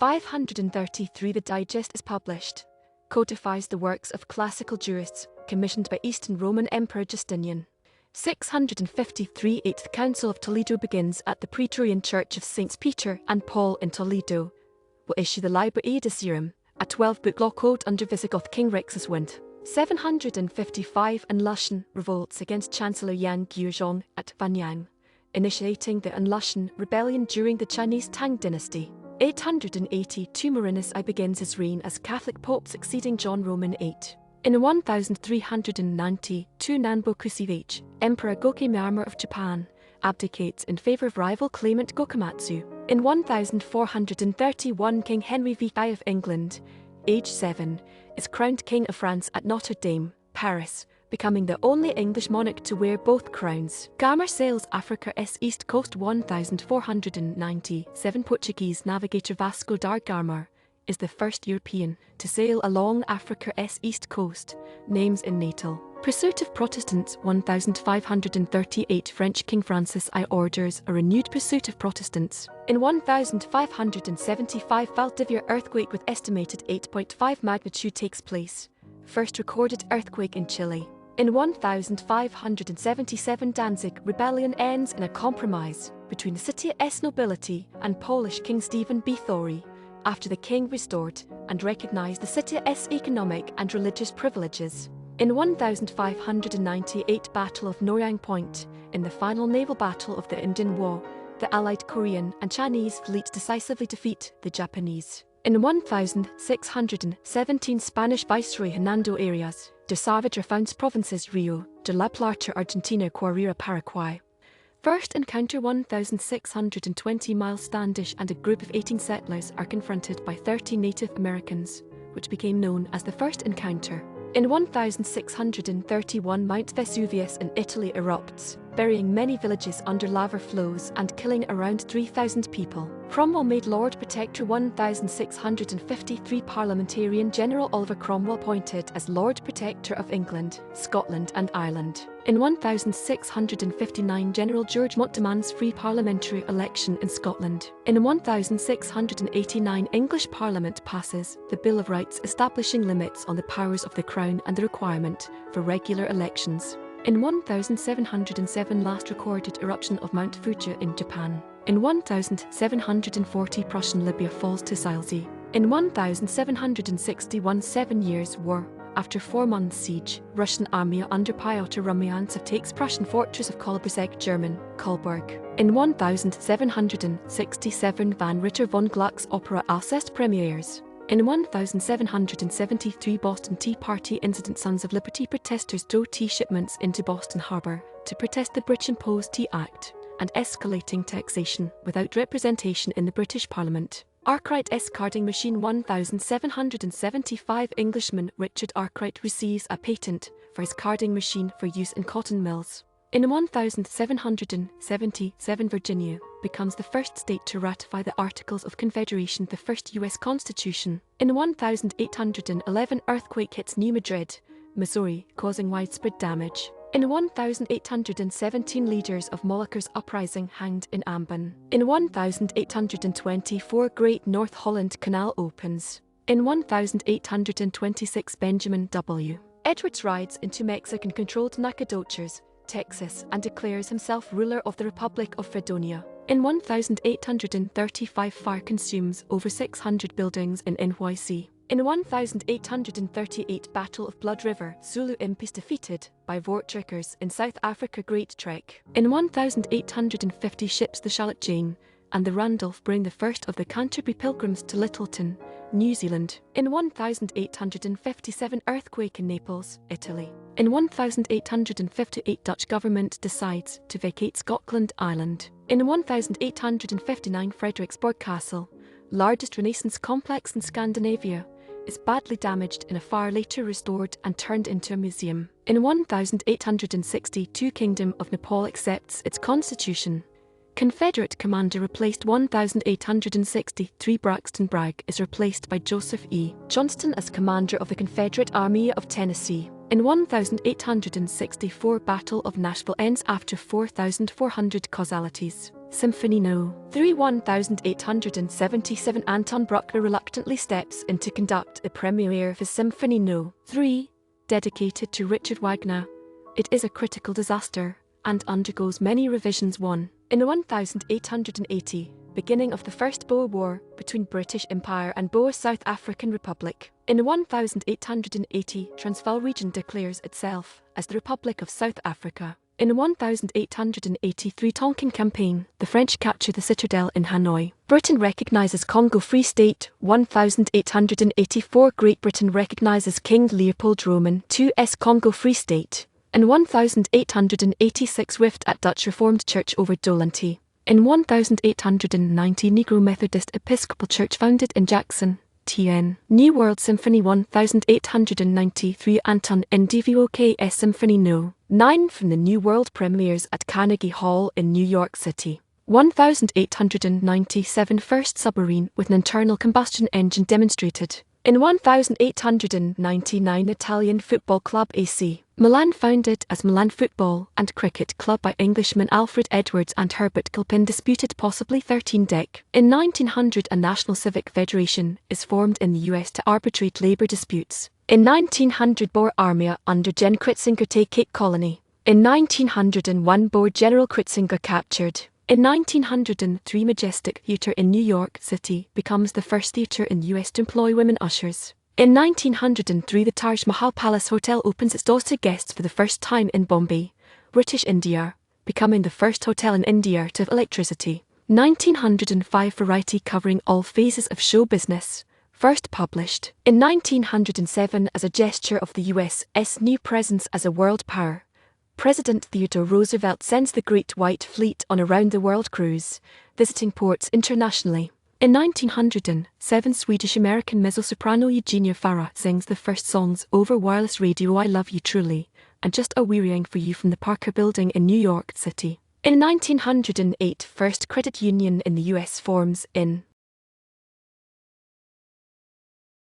533 The digest is published, codifies the works of classical jurists commissioned by Eastern Roman Emperor Justinian. 653 Eighth Council of Toledo begins at the Praetorian Church of Saints Peter and Paul in Toledo. Will issue the Liber Iudiciorum, a 12-book law code under Visigoth King Recceswinth. 755 An Lushan revolts against Chancellor Yang Guozhong at Vanyang, initiating the An Lushan Rebellion during the Chinese Tang dynasty. 882 Marinus I begins his reign as Catholic Pope, succeeding John Roman VIII. In 1392 Nanboku-chō, Emperor Go-Kameyama of Japan, abdicates in favor of rival claimant Go-Komatsu. In 1431 King Henry VI of England, aged 7, is crowned King of France at Notre Dame, Paris, becoming the only English monarch to wear both crowns. Gama sails Africa's east coast. 1497 Portuguese navigator Vasco da Gama is the first European to sail along Africa's east coast. Names in Natal Pursuit of Protestants. 1538 French King Francis I orders a renewed pursuit of Protestants. In 1575 Valdivia earthquake with estimated 8.5 magnitude takes place. First recorded earthquake in Chile. In 1577 Danzig rebellion ends in a compromise between the city's nobility and Polish King Stephen Báthory, after the king restored and recognized the city's economic and religious privileges. In 1598 Battle of Noryang Point, in the final naval battle of the Imjin War, the Allied Korean and Chinese fleets decisively defeat the Japanese. In 1617 Spanish Viceroy Hernando Arias de Saavedra founds provinces Rio de la Plata, Argentina, Guarira, Paraguay. First encounter. 1620 Myles Standish and a group of 18 settlers are confronted by 30 Native Americans, which became known as the First Encounter. In 1631 Mount Vesuvius in Italy erupts, burying many villages under lava flows and killing around 3,000 people. Cromwell Made Lord Protector. 1653 Parliamentarian General Oliver Cromwell appointed as Lord Protector of England, Scotland and Ireland. In 1659 General George Monck demands free parliamentary election in Scotland. In 1689 English Parliament passes the Bill of Rights, establishing limits on the powers of the Crown and the requirement for regular elections. In 1707 last recorded eruption of Mount Fuji in Japan. In 1740 Prussian Libya falls to Silesy. In 1761 7 Years' War. After 4 months' siege, Russian army under Pyotr Rumyantsev takes Prussian fortress of Kolberg, German, Kolberg. In 1767 Ritter von Glucks opera Alceste premieres. In 1773 Boston Tea Party incident. Sons of Liberty protesters throw tea shipments into Boston Harbor to protest the British-imposed Tea Act and escalating taxation without representation in the British Parliament. Arkwright's carding machine. 1775 Englishman Richard Arkwright receives a patent for his carding machine for use in cotton mills. In 1777 Virginia becomes the first state to ratify the Articles of Confederation, the first U.S. Constitution. In 1811 earthquake hits New Madrid, Missouri, causing widespread damage. In 1817 Leaders of Molukkas uprising hanged in Ambon. In 1824 Great North Holland Canal opens. In 1826 Benjamin W. Edwards rides into Mexican-controlled Nacogdoches, Texas, and declares himself ruler of the Republic of Fredonia. In 1835 fire consumes over 600 buildings in NYC. In 1838 Battle of Blood River, Zulu Impis defeated by Voortrekkers in South Africa. Great Trek. In 1850 ships the Charlotte Jane and the Randolph bring the first of the Canterbury Pilgrims to Littleton, New Zealand. In 1857 earthquake in Naples, Italy. In 1858 Dutch government decides to vacate Scotland Island. In 1859 Frederiksborg Castle, largest Renaissance complex in Scandinavia, is badly damaged in a fire, later restored and turned into a museum. In 1862 Kingdom of Nepal accepts its constitution. Confederate commander replaced. 1863 Braxton Bragg is replaced by Joseph E. Johnston as commander of the Confederate Army of Tennessee. In 1864 Battle of Nashville ends after 4,400 causalities. Symphony No. 3 1877 Anton Bruckner reluctantly steps in to conduct the premiere of his Symphony No. 3, dedicated to Richard Wagner. It is a critical disaster, and undergoes many revisions. 1. In 1880, beginning of the First Boer War between British Empire and Boer South African Republic. In 1880, Transvaal region declares itself as the Republic of South Africa. In 1883 Tonkin Campaign, the French capture the citadel in Hanoi. Britain recognizes Congo Free State. 1884 Great Britain recognizes King Leopold Roman II's Congo Free State. In 1886 rift at Dutch Reformed Church over Dolanty. In 1890 Negro Methodist Episcopal Church founded in Jackson, TN. New World Symphony 1893 Anton Ndvoks Symphony No. 9 from the New World premieres at Carnegie Hall in New York City. 1897 First submarine with an internal combustion engine demonstrated. In 1899 Italian Football Club AC Milan founded as Milan Football and Cricket Club by Englishmen Alfred Edwards and Herbert Gilpin disputed possibly 13 deck. In 1900 a National Civic Federation is formed in the US to arbitrate labor disputes. In 1900 Boer Army under Gen Kritzinger take Cape Colony. In 1901 Boer General Kritzinger captured. In 1903 Majestic Theatre in New York City becomes the first theatre in the US to employ women ushers. In 1903 the Taj Mahal Palace Hotel opens its doors to guests for the first time in Bombay, British India, becoming the first hotel in India to have electricity. 1905 Variety covering all phases of show business, first published. In 1907 as a gesture of the US's new presence as a world power, President Theodore Roosevelt sends the Great White Fleet on a round-the-world cruise, visiting ports internationally. In 1907, Swedish-American mezzo-soprano Eugenia Farah sings the first songs over wireless radio I Love You Truly, and Just a Wearying for You from the Parker Building in New York City. In 1908, First Credit Union in the US forms in